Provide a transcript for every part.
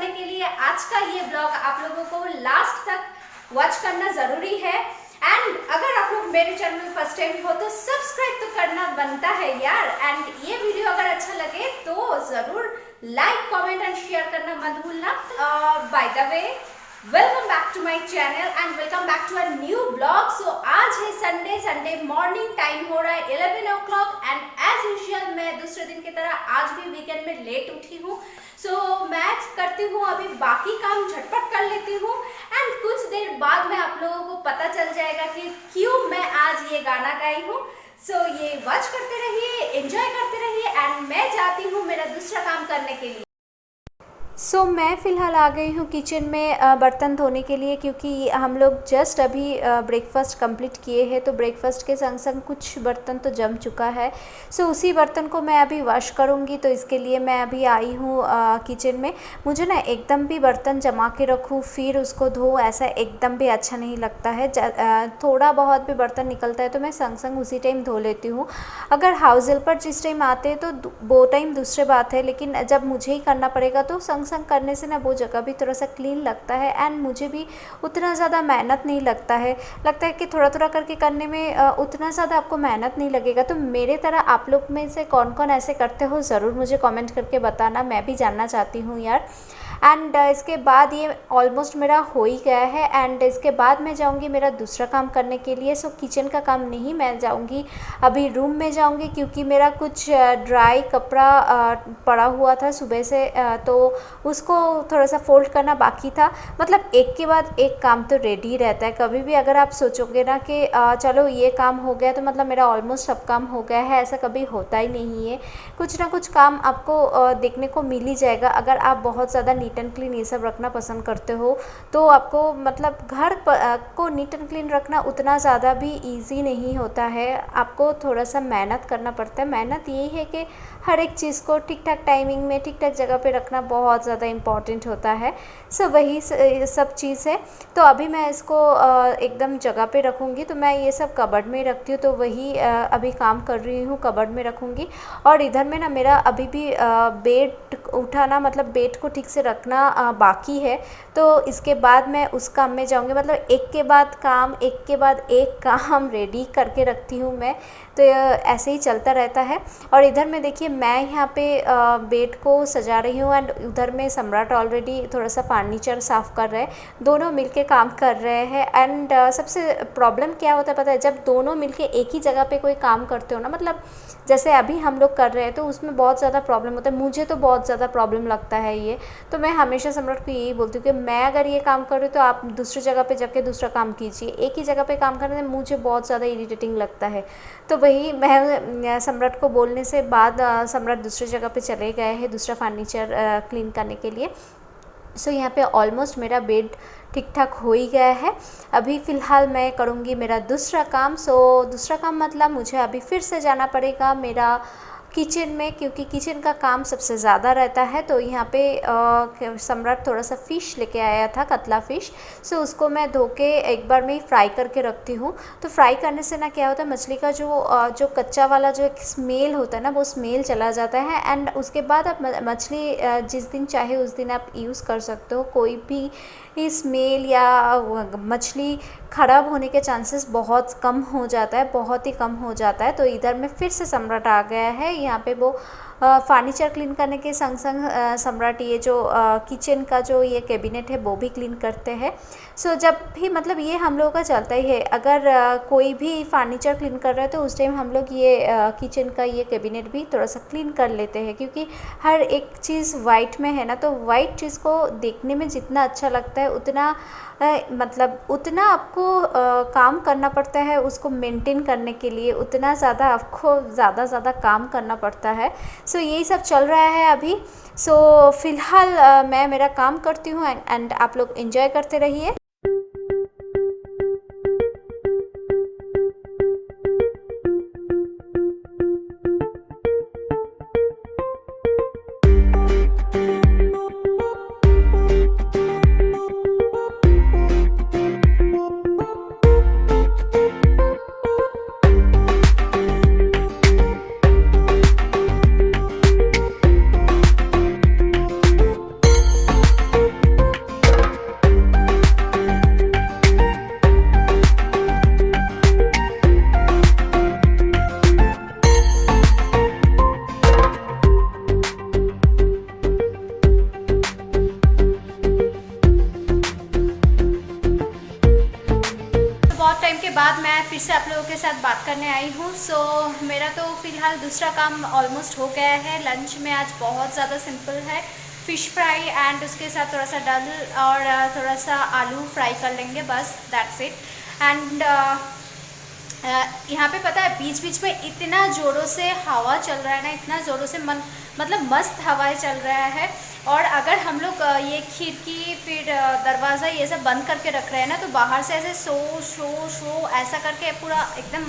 के लिए आज का ये ब्लॉग आप लोगों को लास्ट तक वॉच करना ज़रूरी है। एंड अगर आप लोग मेरे चैनल फर्स्ट टाइम हो तो सब्सक्राइब तो करना बनता है यार। एंड ये वीडियो अगर अच्छा लगे तो ज़रूर लाइक कमेंट एंड शेयर करना मत भूलना। By the way, welcome back to my channel and welcome back to a new blog. So आज है संडे मॉर्निंग, टाइम हो रहा है 11 o'clock एंड एज यूजुअल मैं दूसरे दिन की तरह आज भी वीकेंड में लेट उठी हूँ। सो मैं करती हूँ अभी बाकी काम झटपट कर लेती हूँ एंड कुछ देर बाद में आप लोगों को पता चल जाएगा कि क्यों मैं आज ये गाना गाई हूँ। सो ये वॉच करते रहिए, एंजॉय करते रहिए एंड मैं जाती हूँ मेरा दूसरा काम करने के लिए। सो मैं फ़िलहाल आ गई हूँ किचन में बर्तन धोने के लिए, क्योंकि हम लोग जस्ट अभी ब्रेकफास्ट कंप्लीट किए हैं। तो ब्रेकफास्ट के संग संग कुछ बर्तन तो जम चुका है। सो उसी बर्तन को मैं अभी वॉश करूँगी। तो इसके लिए मैं अभी आई हूँ किचन में। मुझे ना एकदम भी बर्तन जमा के रखूँ फिर उसको धो, ऐसा एकदम भी अच्छा नहीं लगता है। थोड़ा बहुत भी बर्तन निकलता है तो मैं संग संग उसी टाइम धो लेती हूँ। अगर हाउस हेल्पर जिस टाइम आते हैं तो वो टाइम दूसरी बात है, लेकिन जब मुझे ही करना पड़ेगा तो संग करने से ना वो जगह भी थोड़ा सा क्लीन लगता है एंड मुझे भी उतना ज़्यादा मेहनत नहीं लगता है। कि थोड़ा थोड़ा करके करने में उतना ज़्यादा आपको मेहनत नहीं लगेगा। तो मेरे तरह आप लोग में से कौन कौन ऐसे करते हो ज़रूर मुझे कमेंट करके बताना, मैं भी जानना चाहती हूँ यार। एंड इसके बाद ये ऑलमोस्ट मेरा हो ही गया है एंड इसके बाद मैं जाऊँगी मेरा दूसरा काम करने के लिए। सो किचन का काम नहीं, मैं जाऊँगी अभी रूम में जाऊँगी, क्योंकि मेरा कुछ ड्राई कपड़ा पड़ा हुआ था सुबह से, तो उसको थोड़ा सा फोल्ड करना बाकी था। मतलब एक के बाद एक काम तो रेडी रहता है। कभी भी अगर आप सोचोगे ना कि चलो ये काम हो गया तो मतलब मेरा ऑलमोस्ट सब काम हो गया है, ऐसा कभी होता ही नहीं है। कुछ ना कुछ काम आपको देखने को मिल ही जाएगा। अगर आप बहुत ज़्यादा नीट एंड क्लीन ये सब रखना पसंद करते हो तो आपको मतलब घर को नीट एंड क्लीन रखना उतना ज़्यादा भी इजी नहीं होता है। आपको थोड़ा सा मेहनत करना पड़ता है। मेहनत यही है कि हर एक चीज़ को ठीक ठाक टाइमिंग में ठीक ठाक जगह पे रखना बहुत ज़्यादा इम्पॉर्टेंट होता है। सो वही सब चीज़ है। तो अभी मैं इसको एकदम जगह पे रखूँगी। तो मैं ये सब कबर्ड में रखती हूँ, तो वही अभी काम कर रही हूँ, कबर्ड में रखूँगी। और इधर में ना मेरा अभी भी बेड उठाना, मतलब बेड को ठीक से रखना बाकी है। तो इसके बाद मैं उस काम में जाऊँगी। मतलब एक के बाद काम, एक के बाद एक काम रेडी करके रखती हूँ मैं। तो ऐसे ही चलता रहता है। और इधर में देखिए मैं यहाँ पे बेड को सजा रही हूँ एंड उधर में सम्राट ऑलरेडी थोड़ा सा फर्नीचर साफ़ कर रहे हैं। दोनों मिलके काम कर रहे हैं। एंड सबसे प्रॉब्लम क्या होता है पता है, जब दोनों मिलके एक ही जगह पे कोई काम करते हो ना, मतलब जैसे अभी हम लोग कर रहे हैं, तो उसमें बहुत ज़्यादा प्रॉब्लम होता है। मुझे तो बहुत ज़्यादा प्रॉब्लम लगता है ये। तो मैं हमेशा सम्राट को यही बोलती हूँ कि मैं अगर ये काम कर रही हूँ तो आप दूसरी जगह पे जाके दूसरा काम कीजिए। एक ही जगह पे काम करने में मुझे बहुत ज़्यादा इरिटेटिंग लगता है। तो वही मैं सम्राट को बोलने से बाद सम्राट दूसरी जगह पे चले गए हैं दूसरा फर्नीचर क्लीन करने के लिए। सो यहाँ पे ऑलमोस्ट मेरा बेड ठीक ठाक हो ही गया है। अभी फ़िलहाल मैं करूँगी मेरा दूसरा काम। सो दूसरा काम मतलब मुझे अभी फिर से जाना पड़ेगा मेरा किचन में, क्योंकि किचन का काम सबसे ज़्यादा रहता है। तो यहाँ पे सम्राट थोड़ा सा फ़िश लेके आया था, कतला फ़िश। सो उसको मैं धो के एक बार में ही फ्राई करके रखती हूँ। तो फ्राई करने से ना क्या होता है, मछली का जो कच्चा वाला जो एक स्मेल होता है ना, वो स्मेल चला जाता है। एंड उसके बाद आप मछली जिस दिन चाहे उस दिन आप यूज़ कर सकते हो। कोई भी स्मेल या मछली ख़राब होने के चांसेस बहुत कम हो जाता है, बहुत ही कम हो जाता है। तो इधर में फिर से सम्राट आ गया है। यहाँ पे वो फर्नीचर क्लीन करने के संग संग सम्राट ये जो किचन का जो ये कैबिनेट है वो भी क्लीन करते हैं। सो जब भी मतलब ये हम लोगों का चलता ही है, अगर कोई भी फर्नीचर क्लीन कर रहा है तो उस टाइम हम लोग ये किचन का ये कैबिनेट भी थोड़ा सा क्लीन कर लेते हैं, क्योंकि हर एक चीज़ वाइट में है ना। तो वाइट चीज़ को देखने में जितना अच्छा लगता है उतना मतलब उतना आपको काम करना पड़ता है उसको मेंटेन करने के लिए, उतना ज़्यादा आपको ज़्यादा काम करना पड़ता है। सो यही सब चल रहा है अभी। सो फ़िलहाल मैं मेरा काम करती हूँ एंड आप लोग एंजॉय करते रहिए। के बाद मैं फिर से आप लोगों के साथ बात करने आई हूँ। सो मेरा तो फ़िलहाल दूसरा काम ऑलमोस्ट हो गया है। लंच में आज बहुत ज़्यादा सिंपल है, फ़िश फ्राई एंड उसके साथ थोड़ा सा दाल और थोड़ा सा आलू फ्राई कर लेंगे, बस दैट्स इट। एंड यहाँ पे पता है बीच बीच में इतना ज़ोरों से हवा चल रहा है ना, इतना ज़ोरों से मतलब मस्त हवाएं चल रहा है। और अगर हम लोग ये खिड़की फिर दरवाज़ा ये सब बंद करके रख रहे हैं ना, तो बाहर से ऐसे शो शो शो ऐसा करके पूरा एकदम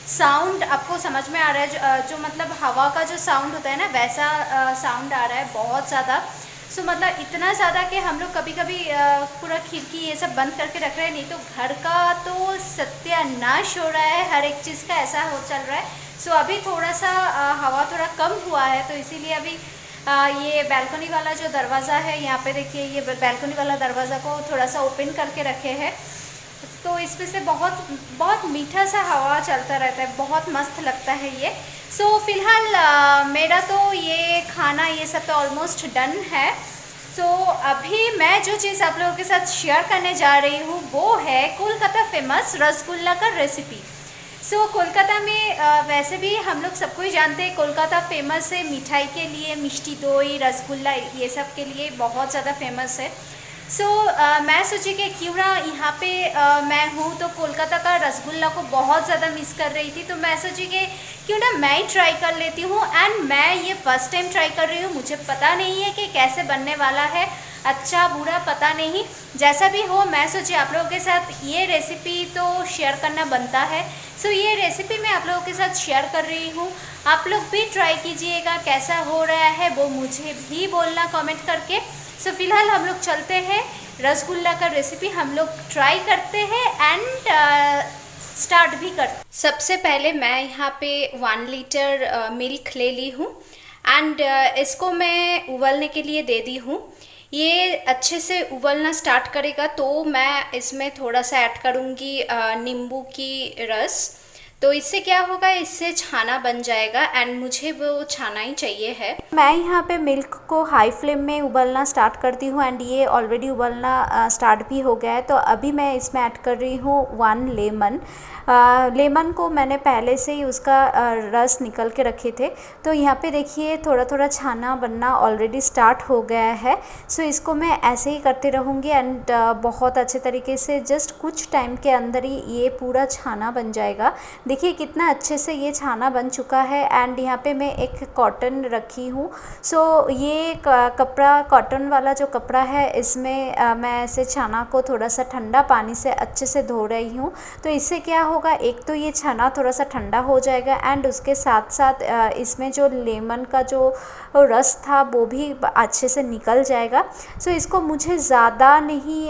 साउंड आपको समझ में आ रहा है, जो मतलब हवा का जो साउंड होता है ना, वैसा साउंड आ रहा है बहुत ज़्यादा। सो मतलब इतना ज़्यादा कि हम लोग कभी कभी पूरा खिड़की ये सब बंद करके रख रहे हैं, नहीं तो घर का तो सत्यानाश हो रहा है, हर एक चीज़ का ऐसा हो चल रहा है। सो अभी थोड़ा सा हवा थोड़ा कम हुआ है, तो इसीलिए अभी ये बैल्कनी वाला जो दरवाज़ा है, यहाँ पे देखिए ये बैल्कनी वाला दरवाज़ा को थोड़ा सा ओपन करके रखे हैं, तो इसमें से बहुत बहुत मीठा सा हवा चलता रहता है, बहुत मस्त लगता है ये। सो फिलहाल मेरा तो ये खाना ये सब तो ऑलमोस्ट डन है। सो अभी मैं जो चीज़ आप लोगों के साथ शेयर करने जा रही हूँ वो है कोलकाता फेमस रसगुल्ला का रेसिपी। सो कोलकाता में वैसे भी हम लोग सबको ही जानते हैं, कोलकाता फेमस है मिठाई के लिए, मिष्टी दोई रसगुल्ला ये सब के लिए बहुत ज़्यादा फेमस है। सो मैं सोची कि क्यों ना यहाँ पे मैं हूँ तो कोलकाता का रसगुल्ला को बहुत ज़्यादा मिस कर रही थी, तो मैं सोची कि क्यों ना मैं ही ट्राई कर लेती हूँ। एंड मैं ये फर्स्ट टाइम ट्राई कर रही हूँ, मुझे पता नहीं है कि कैसे बनने वाला है, अच्छा बुरा पता नहीं, जैसा भी हो मैं सोची आप लोगों के साथ ये रेसिपी तो शेयर करना बनता है। सो ये रेसिपी मैं आप लोगों के साथ शेयर कर रही हूँ, आप लोग भी ट्राई कीजिएगा, कैसा हो रहा है वो मुझे भी बोलना कमेंट करके। सो फिलहाल हम लोग चलते हैं, रसगुल्ला का रेसिपी हम लोग ट्राई करते हैं एंड स्टार्ट भी करते। सबसे पहले मैं यहाँ पे 1 लीटर मिल्क ले ली हूँ एंड इसको मैं उबलने के लिए दे दी हूँ। ये अच्छे से उबलना स्टार्ट करेगा तो मैं इसमें थोड़ा सा ऐड करूँगी नींबू की रस, तो इससे क्या होगा, इससे छाना बन जाएगा एंड मुझे वो छाना ही चाहिए है। मैं यहाँ पे मिल्क को हाई फ्लेम में उबलना स्टार्ट करती हूँ एंड ये ऑलरेडी उबलना स्टार्ट भी हो गया है। तो अभी मैं इसमें ऐड कर रही हूँ 1 लेमन। लेमन को मैंने पहले से ही उसका रस निकल के रखे थे, तो यहाँ पे देखिए थोड़ा थोड़ा छाना बनना ऑलरेडी स्टार्ट हो गया है। सो इसको मैं ऐसे ही करते रहूँगी एंड बहुत अच्छे तरीके से जस्ट कुछ टाइम के अंदर ही ये पूरा छाना बन जाएगा। देखिए कितना अच्छे से ये छाना बन चुका है एंड यहाँ पे मैं एक कॉटन रखी हूँ। सो ये कपड़ा, कॉटन वाला जो कपड़ा है, इसमें मैं ऐसे छाना को थोड़ा सा ठंडा पानी से अच्छे से धो रही हूँ। तो इससे क्या होगा, एक तो ये छाना थोड़ा सा ठंडा हो जाएगा एंड उसके साथ साथ इसमें जो लेमन का जो रस था वो भी अच्छे से निकल जाएगा। सो इसको मुझे ज़्यादा नहीं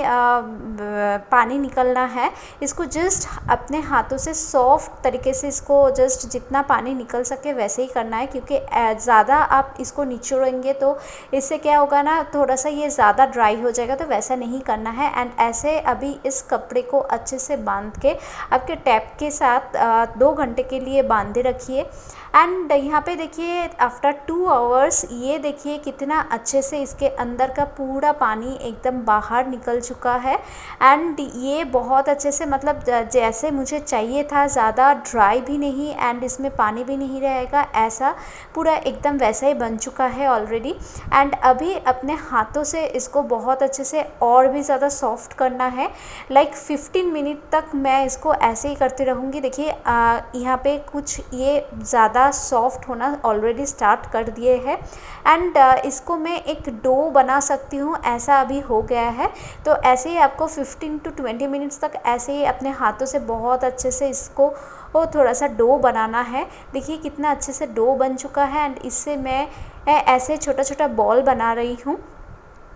पानी निकलना है, इसको जस्ट अपने हाथों से सॉफ्ट तरीके से इसको जस्ट जितना पानी निकल सके वैसे ही करना है, क्योंकि ज़्यादा आप इसको निचोड़ेंगे तो इससे क्या होगा ना, थोड़ा सा ये ज़्यादा ड्राई हो जाएगा, तो वैसा नहीं करना है। एंड ऐसे अभी इस कपड़े को अच्छे से बांध के आपके टैप के साथ 2 घंटे के लिए बांधे रखिए। एंड यहाँ पे देखिए आफ्टर 2 आवर्स ये देखिए कितना अच्छे से इसके अंदर का पूरा पानी एकदम बाहर निकल चुका है एंड ये बहुत अच्छे से, मतलब जैसे मुझे चाहिए था, ज़्यादा ड्राई भी नहीं एंड इसमें पानी भी नहीं रहेगा, ऐसा पूरा एकदम वैसा ही बन चुका है ऑलरेडी। एंड अभी अपने हाथों से इसको बहुत अच्छे से और भी ज़्यादा सॉफ्ट करना है, लाइक 15 मिनट तक मैं इसको ऐसे ही करती रहूँगी। देखिए यहाँ पे कुछ ये ज़्यादा सॉफ्ट होना ऑलरेडी स्टार्ट कर दिए हैं एंड इसको मैं एक डो बना सकती हूँ, ऐसा अभी हो गया है। तो ऐसे ही आपको 15 to 20 मिनट्स तक ऐसे ही अपने हाथों से बहुत अच्छे से इसको थोड़ा सा डो बनाना है। देखिए कितना अच्छे से डो बन चुका है एंड इससे मैं ऐसे छोटा छोटा बॉल बना रही हूँ।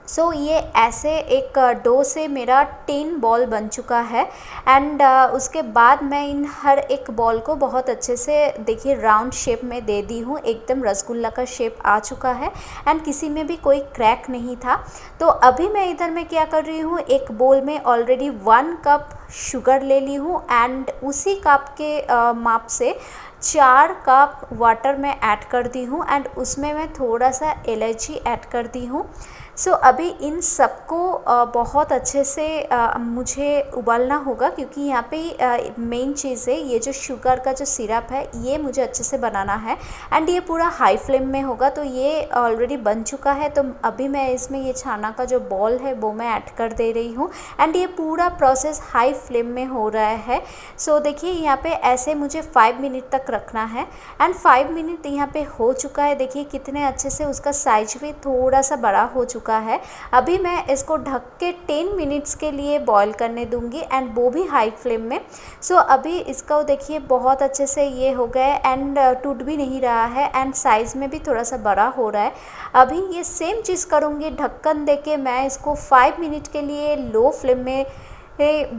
सो ये ऐसे एक डो से मेरा 10 बॉल बन चुका है एंड उसके बाद मैं इन हर एक बॉल को बहुत अच्छे से देखिए राउंड शेप में दे दी हूँ, एकदम रसगुल्ला का शेप आ चुका है एंड किसी में भी कोई क्रैक नहीं था। तो अभी मैं इधर में क्या कर रही हूँ, एक बोल में ऑलरेडी 1 कप शुगर ले ली हूँ एंड उसी कप के माप से 4 कप वाटर में ऐड कर दी हूँ एंड उसमें मैं थोड़ा सा इलायची ऐड कर दी हूँ। सो अभी इन सबको बहुत अच्छे से मुझे उबालना होगा, क्योंकि यहाँ पे मेन चीज़ है ये जो शुगर का जो सिरप है ये मुझे अच्छे से बनाना है। एंड ये पूरा हाई फ्लेम में होगा। तो ये ऑलरेडी बन चुका है, तो अभी मैं इसमें ये छाना का जो बॉल है वो मैं ऐड कर दे रही हूँ। एंड ये पूरा प्रोसेस हाई फ्लेम में हो रहा है। सो देखिए यहाँ पे ऐसे मुझे 5 मिनट तक रखना है। एंड 5 मिनट यहाँ पे हो चुका है। देखिए कितने अच्छे से उसका साइज भी थोड़ा सा बड़ा हो चुका है। अभी मैं इसको ढक के 10 मिनट्स के लिए बॉईल करने दूंगी, एंड वो भी हाई फ्लेम में। सो अभी इसका देखिए बहुत अच्छे से ये हो गया है, एंड टूट भी नहीं रहा है, एंड साइज़ में भी थोड़ा सा बड़ा हो रहा है। अभी ये सेम चीज़ करूँगी, ढक्कन दे के मैं इसको 5 मिनट के लिए लो फ्लेम में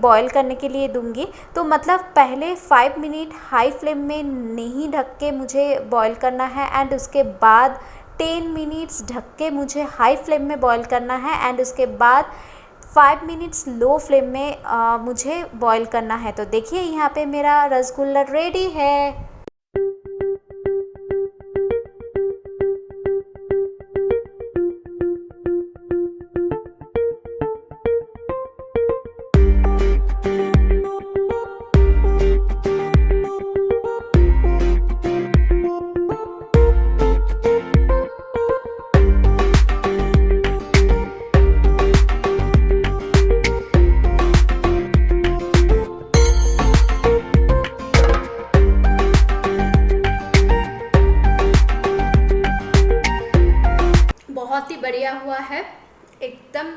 बॉईल करने के लिए दूंगी। तो मतलब पहले 5 मिनट हाई फ्लेम में नहीं ढक के मुझे बॉईल करना है, एंड उसके बाद 10 मिनट्स ढक के मुझे हाई फ्लेम में बॉईल करना है, एंड उसके बाद 5 मिनट्स लो फ्लेम में मुझे बॉईल करना है। तो देखिए यहाँ पे मेरा रसगुल्ला रेडी है। बहुत ही बढ़िया हुआ है, एकदम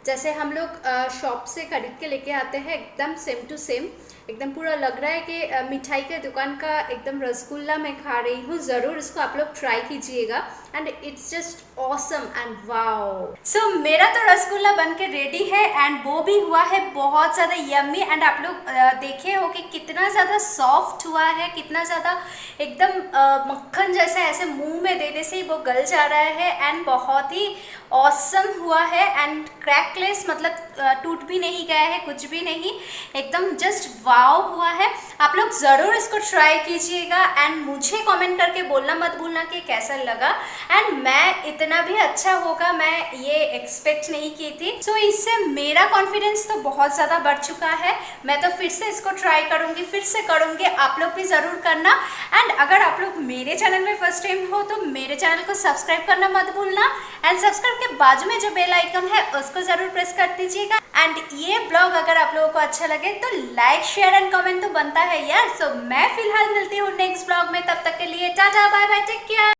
जैसे हम लोग शॉप से खरीद के लेके आते हैं, एकदम सेम टू सेम। एकदम पूरा लग रहा है कि मिठाई के दुकान का एकदम रसगुल्ला मैं खा रही हूँ। ज़रूर इसको आप लोग ट्राई कीजिएगा, and it's just awesome and wow. So मेरा तो रसगुल्ला बन के रेडी है, एंड वो भी हुआ है बहुत ज़्यादा यम्मी। एंड आप लोग देखे हो कि कितना ज़्यादा सॉफ्ट हुआ है, कितना ज़्यादा एकदम मक्खन जैसा ऐसे मुंह में देने से ही वो गल जा रहा है, एंड बहुत ही ऑसम हुआ है। एंड क्रैकलेस, मतलब टूट भी नहीं गया है, कुछ भी नहीं, एकदम जस्ट वाव हुआ है। आप लोग ज़रूर इसको ट्राई कीजिएगा, एंड मुझे कमेंट करके बोलना मत भूलना कि कैसा लगा। एंड मैं इतना भी अच्छा होगा मैं ये एक्सपेक्ट नहीं की थी। सो इससे मेरा कॉन्फिडेंस तो बहुत ज़्यादा बढ़ चुका है। मैं तो फिर से इसको ट्राई करूँगी, फिर से करूँगी, आप लोग भी ज़रूर करना। एंड अगर आप लोग मेरे चैनल में फर्स्ट टाइम हो तो मेरे चैनल को सब्सक्राइब करना मत भूलना, एंड सब्सक्राइब के बाजू में जो बेल आइकन है उसको ज़रूर प्रेस कर दीजिएगा। एंड ये ब्लॉग अगर आप लोगों को अच्छा लगे तो लाइक शेयर एंड कमेंट तो बनता है यार। सो मैं फिलहाल मिलती हूँ नेक्स्ट ब्लॉग में, तब तक के लिए tata bye bye, take care.